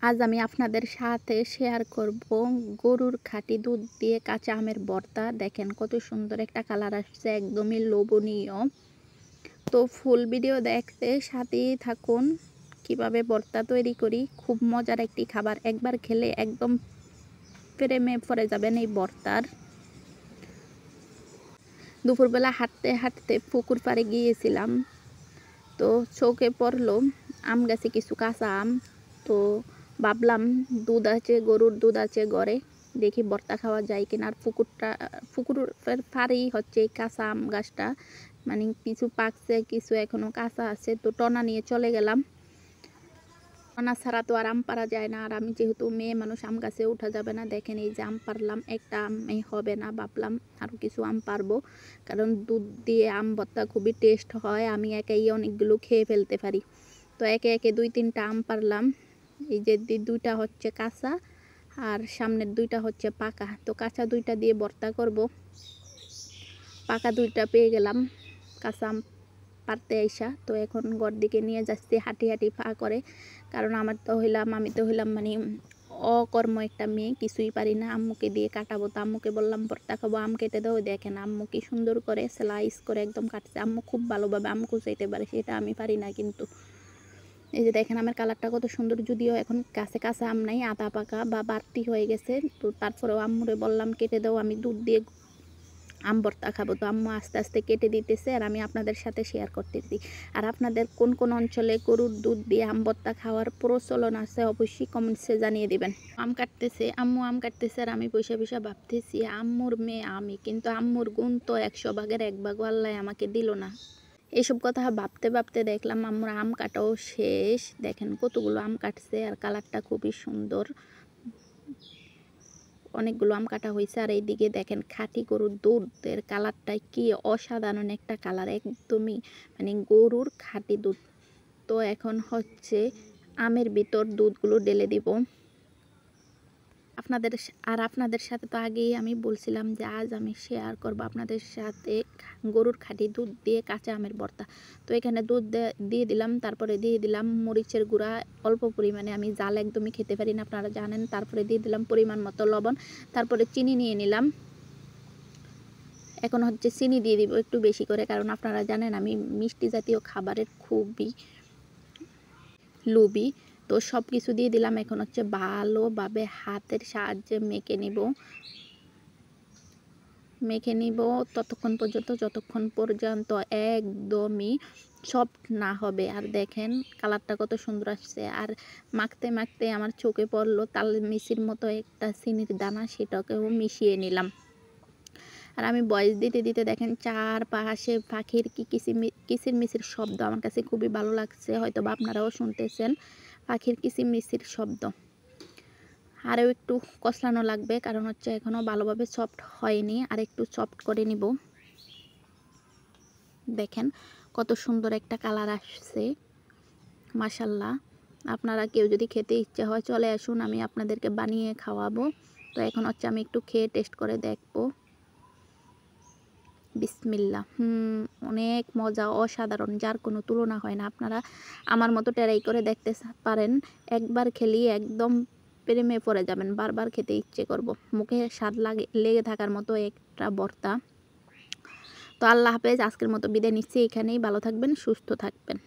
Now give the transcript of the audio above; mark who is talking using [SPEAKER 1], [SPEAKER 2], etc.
[SPEAKER 1] আজ আমি আপনাদের সাথে শেয়ার করব গরুর খাঁটি দুধ দিয়ে কাঁচা আমের ভর্তা। দেখেন কত সুন্দর একটা কালার আসছে, একদমই লোভনীয়। তো ফুল ভিডিও দেখতে সাথেই থাকুন কিভাবে ভর্তা তৈরি করি। খুব মজার একটি খাবার, একবার খেলে একদম প্রেমে পড়ে যাবেন এই ভর্তার। দুপুরবেলা হাঁটতে হাঁটতে পুকুর পাড়ে গিয়েছিলাম, তো চোখে পড়লো আম গাছে কিছু কাঁচা আম। তো ভাবলাম দুধ আছে, গরুর দুধ আছে ঘরে, দেখি ভর্তা খাওয়া যায় কিনা। আর পুকুরের পাড়েই হচ্ছে এই কাঁচা আম গাছটা, মানে কিছু পাকছে কিছু এখনো কাঁচা আছে। তো টনা নিয়ে চলে গেলাম, টনা ছাড়া তো আর আম পারা যায় না। আর আমি যেহেতু মেয়ে মানুষ, আম গাছে উঠা যাবে না। দেখেন এই যে আম পারলাম, একটা আমে হবে না, ভাবলাম আরও কিছু আম পারবো, কারণ দুধ দিয়ে আম ভর্তা খুবই টেস্ট হয়। আমি একাই অনেকগুলো খেয়ে ফেলতে পারি। তো একে একে 2-3টা আম পারলাম। এই যে দুইটা হচ্ছে কাঁচা আর সামনের দুইটা হচ্ছে পাকা। তো কাঁচা দুইটা দিয়ে ভর্তা করব, পাকা দুইটা পেয়ে গেলাম কাঁচা আম পারতে আইসা। তো এখন ঘর দিকে নিয়ে যাচ্ছি হাঁটি হাঁটি পা করে, কারণ আমি তো হইলাম মানে অকর্ম একটা মেয়ে, কিছুই পারি না। আম্মুকে দিয়ে কাটাবো, তো আম্মুকে বললাম ভর্তা খাবো, আম কেটে দাও। দেখেন আম্মু কি সুন্দর করে স্লাইস করে একদম কাটছে। আম্মু খুব ভালোভাবে আম কুচাইতে পারে, সেটা আমি পারি না। কিন্তু এই যে দেখেন আমের কালারটা কত সুন্দর, যদিও এখন কাছে কাঁচা আম নাই, আধা পাকা বা বাড়তি হয়ে গেছে। তো তারপরেও আম্মুরে বললাম কেটে দাও, আমি দুধ দিয়ে আম ভর্তা খাবো। তো আম্মু আস্তে আস্তে কেটে দিতেছে আর আমি আপনাদের সাথে শেয়ার করতেছি। আর আপনাদের কোন কোন অঞ্চলে গরুর দুধ দিয়ে আম ভর্তা খাওয়ার প্রচলন আছে অবশ্যই কমেন্টসে জানিয়ে দিবেন। আম কাটতেছে, আম্মু আম কাটতেছে আর আমি বসে বসে ভাবতেছি আম্মুর মেয়ে আমি, কিন্তু আম্মুর গুণ তো 100 ভাগের 1 ভাগও আল্লাহ আমাকে দিল না। এইসব কথা ভাবতে ভাবতে দেখলাম আম্মুর আম কাটাও শেষ। দেখেন কতগুলো আম কাটছে আর কালারটা খুবই সুন্দর, অনেকগুলো আম কাটা হয়েছে। আর এইদিকে দেখেন খাঁটি গরুর দুধের কালারটা কি অসাধারণ একটা কালার, একদমই মানে গরুর খাঁটি দুধ। তো এখন হচ্ছে আমের ভিতর দুধগুলো ঢেলে দিব আপনাদের সাথে। তো আগেই আমি বলছিলাম যে আজ আমি শেয়ার করব আপনাদের সাথে গরুর খাঁটি দুধ দিয়ে কাঁচা আমের ভর্তা। তো এখানে দুধ দিয়ে দিলাম, তারপরে দিয়ে দিলাম মরিচের গুঁড়া অল্প পরিমাণে, আমি জাল একদমই খেতে পারি না আপনারা জানেন। তারপরে দিয়ে দিলাম পরিমাণ মতো লবণ, তারপরে চিনি নিয়ে নিলাম। এখন হচ্ছে চিনি দিয়ে দিব একটু বেশি করে, কারণ আপনারা জানেন আমি মিষ্টি জাতীয় খাবারের খুবই লোভী। তো সব কিছু দিয়ে দিলাম। এখন হচ্ছে ভালোভাবে হাতের সাহায্যে মেখে নিব ততক্ষণ পর্যন্ত যতক্ষণ পর্যন্ত একদমই সফট না হবে। আর দেখেন কালারটা কত সুন্দর আসছে। আর মাখতে মাখতে আমার চোখে পড়লো তাল মিশির মতো একটা চিনির দানা, সেটাকেও মিশিয়ে নিলাম। আর আমি ভয়েস দিতে দিতে দেখেন চারপাশে পাখির কিচিরমিচির শব্দ আমার কাছে খুবই ভালো লাগছে, হয়তো বা আপনারাও শুনতেছেন পাখির কিচিরমিচির শব্দ। আরও একটু কষলানো লাগবে, কারণ হচ্ছে এখনও ভালোভাবে সফট হয়নি, আর একটু সফট করে নিব। দেখেন কত সুন্দর একটা কালার আসছে, মাশাল্লাহ। আপনারা কেউ যদি খেতে ইচ্ছে হয় চলে আসুন, আমি আপনাদেরকে বানিয়ে খাওয়াবো। তো এখন হচ্ছে আমি একটু খেয়ে টেস্ট করে দেখবো। বিসমিল্লাহ, অনেক মজা, অসাধারণ, যার কোনো তুলনা হয় না। আপনারা আমার মতো ট্রাই করে দেখতে পারেন, একবার খেলেই একদম প্রেমে পড়ে যাবেন, বারবার খেতে ইচ্ছে করব। মুখে স্বাদ লেগে থাকার মতো একটা ভর্তা। তো আল্লাহ হাফেজ, আজকের মতো বিদায় নিচ্ছি এখানেই। ভালো থাকবেন, সুস্থ থাকবেন।